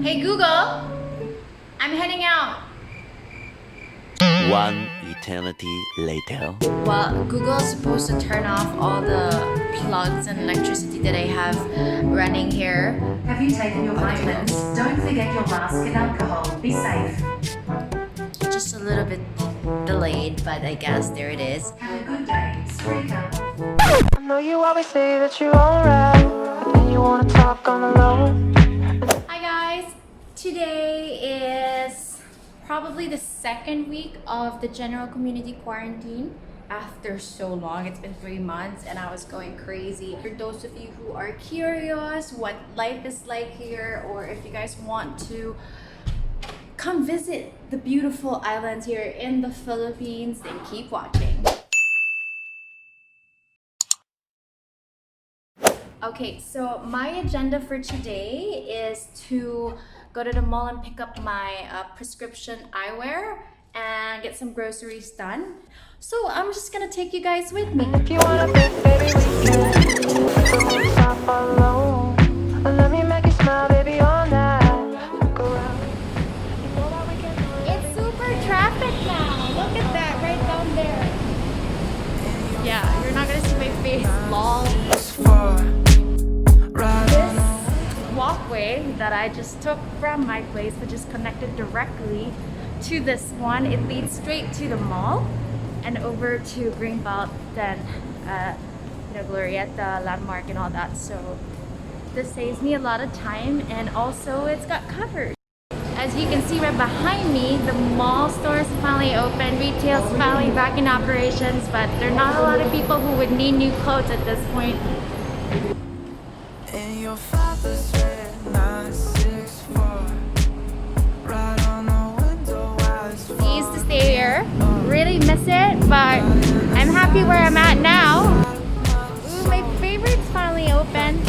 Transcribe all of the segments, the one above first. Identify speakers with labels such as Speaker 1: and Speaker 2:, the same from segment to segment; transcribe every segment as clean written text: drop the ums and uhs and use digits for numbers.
Speaker 1: Hey Google, I'm heading out.
Speaker 2: One eternity later.
Speaker 1: Well, Google is supposed to turn off all the plugs and electricity that I have running here.
Speaker 3: Have you taken your vitamins? Don't forget your mask and alcohol. Be safe.
Speaker 1: Just a little bit delayed, but I guess there it is.
Speaker 3: Have a good day, Streaker.
Speaker 4: I know you always say that you're alright, but then you wanna talk on the low.
Speaker 1: Hi guys, today is probably the second week of the general community quarantine. After so long, it's been 3 months and I was going crazy. For those of you who are curious what life is like here, or if you guys want to come visit the beautiful islands here in the Philippines, then keep watching. Okay, so my agenda for today is to go to the mall and pick up my prescription eyewear and get some groceries done. So I'm just gonna take you guys with me.
Speaker 4: If you want a big baby weekend, don't stop alone. Let me make you smile, baby, all night. Look around. You know that we can do it.
Speaker 1: It's super traffic now. Look at that right down there. Yeah, you're not gonna see my face. Lol. This walkway that I just took from my place, which is connected directly to this one, it leads straight to the mall and over to Greenbelt, then Glorietta, Landmark and all that. So this saves me a lot of time, and also it's got covered. As you can see right behind me, the mall stores finally open, retail's finally back in operations, but there are not a lot of people who would need new clothes at this point.
Speaker 4: In your father's red 964, right on the window while it's
Speaker 1: I used to stay here, really miss it, but I'm happy where I'm at now. Ooh, my favorite's finally open.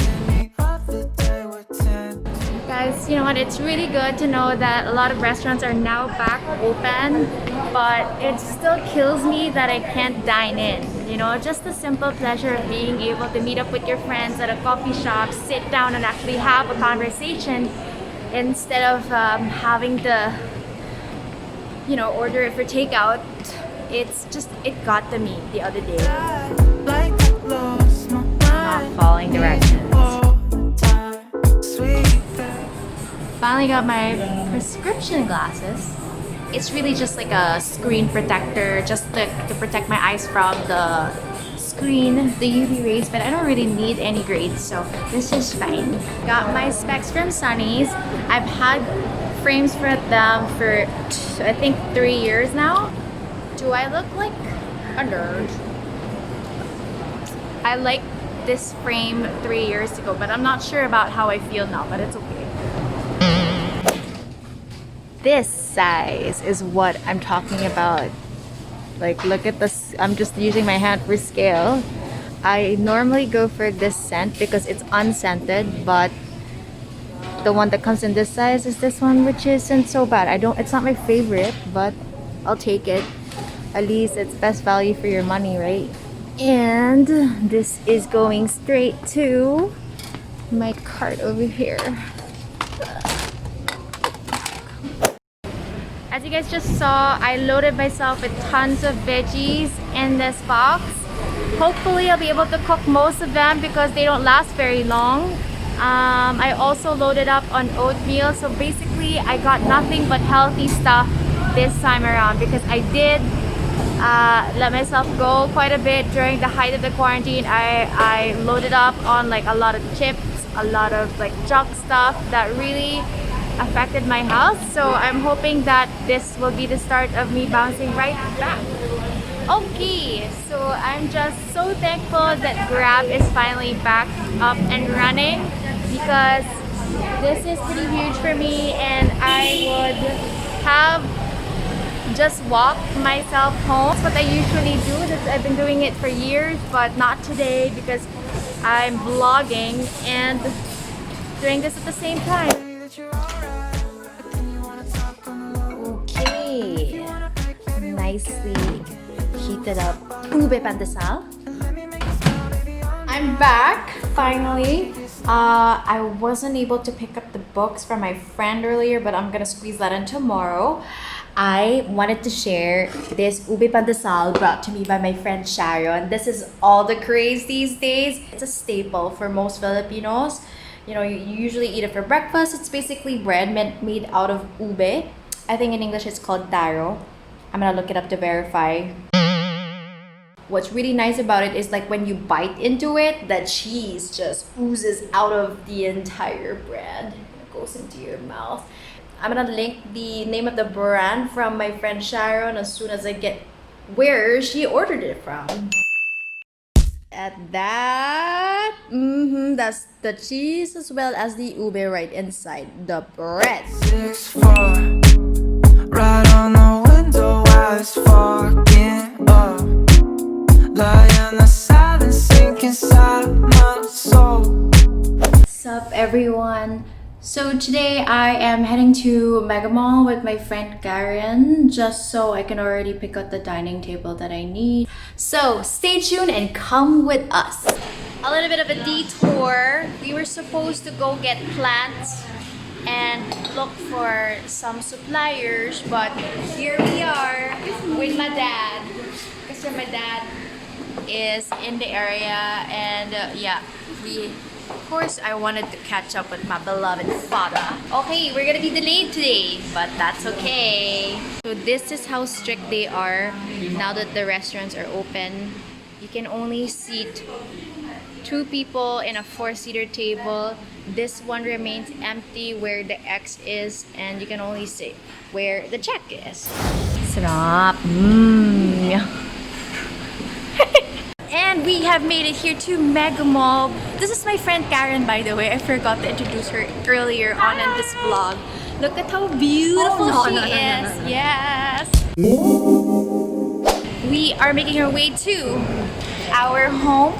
Speaker 4: falling of the day with 10.
Speaker 1: Guys, you know what? It's really good to know that a lot of restaurants are now back open, but it still kills me that I can't dine in. You know, just the simple pleasure of being able to meet up with your friends at a coffee shop, sit down and actually have a conversation instead of having to, order it for takeout. It's just, it got to me the other day.
Speaker 4: Like I lost my
Speaker 1: Not
Speaker 4: mind
Speaker 1: following directions.
Speaker 4: all the time. Sweet babe.
Speaker 1: Finally got my prescription glasses. It's really just like a screen protector, just to protect my eyes from the screen, the UV rays, but I don't really need any grades, so this is fine. Got my specs from Sunny's. I've had frames for them for I think 3 years now. Do I look like a nerd? I liked this frame 3 years ago, but I'm not sure about how I feel now, but it's okay. This size is what I'm talking about. Like, look at this. I'm just using my hand for scale. I normally go for this scent because it's unscented, but the one that comes in this size is this one, which isn't so bad. It's not my favorite, but I'll take it. At least it's best value for your money, right? And this is going straight to my cart over here. As you guys just saw, I loaded myself with tons of veggies in this box. Hopefully I'll be able to cook most of them because they don't last very long. I also loaded up on oatmeal, so basically I got nothing but healthy stuff this time around because I did let myself go quite a bit during the height of the quarantine. I loaded up on like a lot of chips, a lot of like junk stuff that really affected my health. So I'm hoping that this will be the start of me bouncing right back. Okay, so I'm just so thankful that Grab is finally back up and running because this is pretty huge for me, and I would have just walked myself home. That's what I usually do. I've been doing it for years, but not today because I'm vlogging and doing this at the same time. Okay, nicely heated up ube pandesal. I'm back finally. I wasn't able to pick up the books from my friend earlier, but I'm gonna squeeze that in tomorrow. I wanted to share this ube pandesal brought to me by my friend Sharon. This is all the craze these days. It's a staple for most Filipinos. You know, you usually eat it for breakfast. It's basically bread made out of ube. I think in English it's called taro. I'm gonna look it up to verify. What's really nice about it is like when you bite into it, the cheese just oozes out of the entire bread. It goes into your mouth. I'm gonna link the name of the brand from my friend Sharon as soon as I get where she ordered it from. At that, that's the cheese as well as the ube right inside the bread.
Speaker 5: 6'4", right on the window while it's fogging up. Lie on the silence sink inside my soul.
Speaker 1: Sup everyone? So today I am heading to Mega Mall with my friend Karen just so I can already pick out the dining table that I need. So stay tuned and come with us. A little bit of a detour. We were supposed to go get plants and look for some suppliers, but here we are with my dad. Because my dad is in the area and yeah, of course, I wanted to catch up with my beloved father. Okay, we're gonna be delayed today, but that's okay. So this is how strict they are now that the restaurants are open. You can only seat 2 people in a 4-seater table. This one remains empty where the X is, and you can only sit where the check is. Sarap. And we have made it here to Mega Mall. This is my friend Karen, by the way. I forgot to introduce her earlier on in this vlog. Look at how beautiful she is. Yes. We are making our way to our home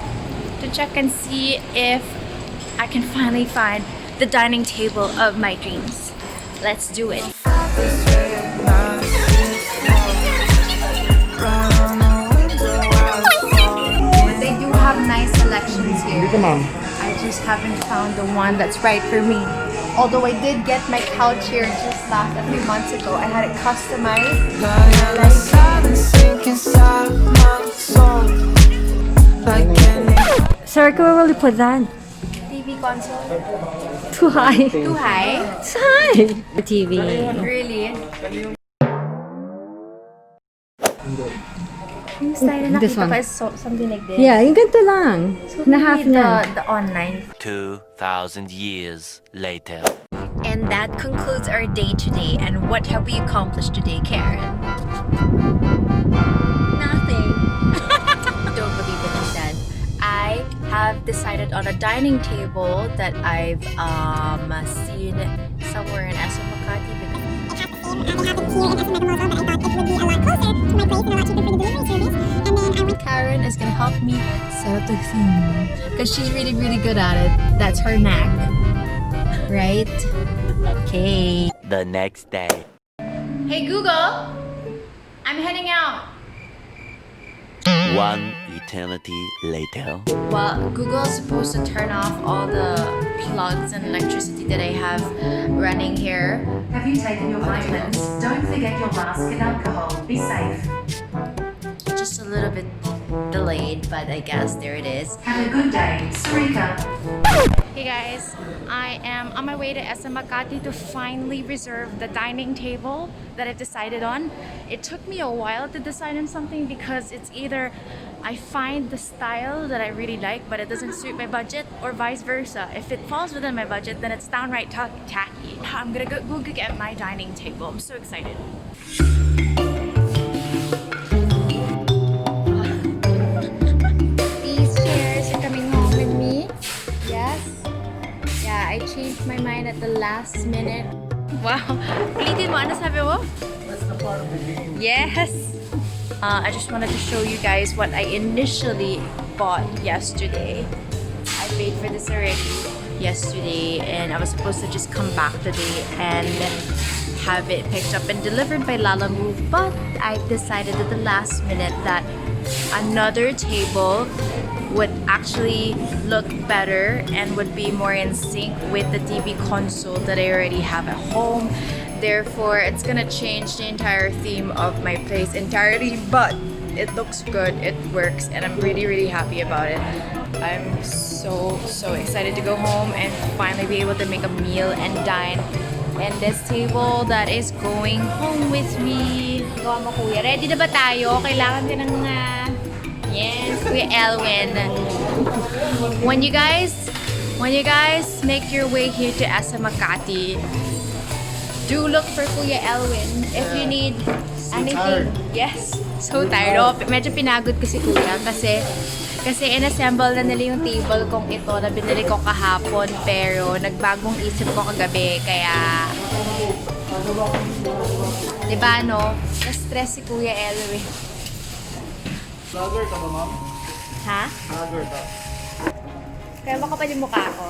Speaker 1: to check and see if I can finally find the dining table of my dreams. Let's do it. Nice selections here. I just haven't found the one that's right for me. Although I did get my couch here just a few months ago. I had it customized.
Speaker 6: Sir, where will you put that?
Speaker 1: TV console.
Speaker 6: Too high.
Speaker 1: Too high?
Speaker 6: It's high. The TV.
Speaker 1: Really? Yung style na
Speaker 6: This
Speaker 1: nakita
Speaker 6: one.
Speaker 1: ko is something like this.
Speaker 6: Yeah, yung ganito lang.
Speaker 1: So
Speaker 6: Na half
Speaker 1: maybe
Speaker 6: na.
Speaker 1: the online.
Speaker 2: 2,000 years later.
Speaker 1: And that concludes our day today. And what have we accomplished today, Karen? Nothing. Don't believe what I said. I have decided on a dining table that I've seen somewhere in SM Makati. Karen is gonna help me set up the theme because she's really good at it. That's her knack, right? Okay.
Speaker 2: The next day.
Speaker 1: Hey Google, I'm heading out.
Speaker 2: 1 eternity later.
Speaker 1: Well, Google is supposed to turn off all the plugs and electricity that I have running here.
Speaker 3: Have you taken your vitamins? Don't forget your mask and alcohol. Be safe.
Speaker 1: Just a little bit delayed, but I guess there it is.
Speaker 3: Have a good day, Sarika.
Speaker 1: Hey guys, I am on my way to SM Makati to finally reserve the dining table that I've decided on. It took me a while to decide on something because it's either I find the style that I really like but it doesn't suit my budget, or vice versa. If it falls within my budget, then it's downright tacky. I'm gonna go get my dining table. I'm so excited. These chairs are coming home with me. Yes. Yeah, I changed my mind at the last minute. Wow. Ulitin mo, ano sabi mo? That's the part of the game. Yes. I just wanted to show you guys what I initially bought yesterday. I paid for this already yesterday and I was supposed to just come back today and have it picked up and delivered by Lala Move, but I decided at the last minute that another table would actually look better and would be more in sync with the TV console that I already have at home. Therefore, it's gonna change the entire theme of my place entirely, but it looks good, it works, and I'm really happy about it. I'm so excited to go home and finally be able to make a meal and dine. And this table that is going home with me. Gawa mo, kuya. Ready na ba tayo? Kailangan ka ng yes, Kuya Elwin. When you guys make your way here to SM Makati, do look for Kuya Elwin if you need anything. Yes, so tired. Oh, medyo pinagod ko si Kuya kasi inassemble na nila yung table kong ito na binili ko kahapon, pero nagbagong isip ko kagabi, kaya diba no? Na-stress si Kuya Elwin.
Speaker 7: Vlogger ka ba, ma'am?
Speaker 1: Ha?
Speaker 7: Vlogger ka.
Speaker 1: Kaya makapal yung mukha ko.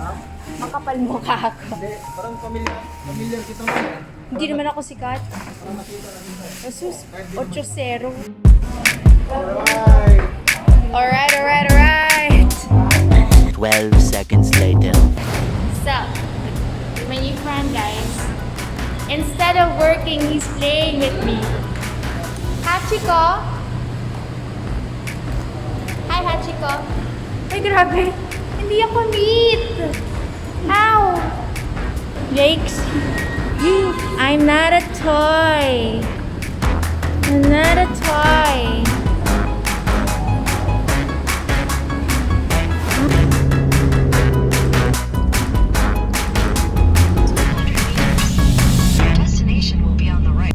Speaker 7: Ha?
Speaker 1: Makapal yung mukha ko.
Speaker 7: Hindi, parang familiar kita mo.
Speaker 1: Hindi naman ako sikat.
Speaker 7: Parang nakita na dito.
Speaker 1: Jesus, 8-0.
Speaker 7: Alright!
Speaker 1: Alright.
Speaker 2: 12 seconds later.
Speaker 1: So, my new friend, guys. Instead of working, he's playing with me. Hachiko? Hi, Hachiko. Ay, grabe. Hindi ako neat. Ow! Yikes. I'm not a toy. I'm not a toy.
Speaker 3: Destination will be on the right.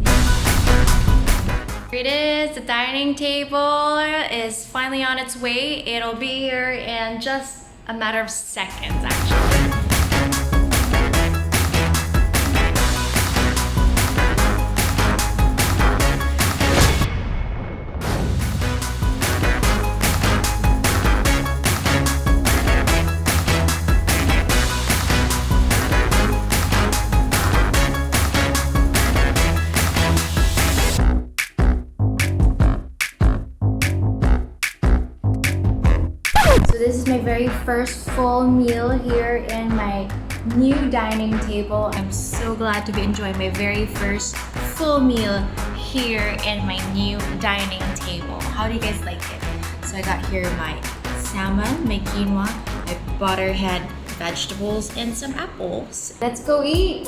Speaker 1: Here it is. The dining table is finally on its way. It'll be here in just a matter of seconds, actually. So this is my very first full meal here in my new dining table. I'm so glad to be enjoying my very first full meal here in my new dining table. How do you guys like it? So I got here my salmon, my quinoa, my butterhead vegetables, and some apples. Let's go eat!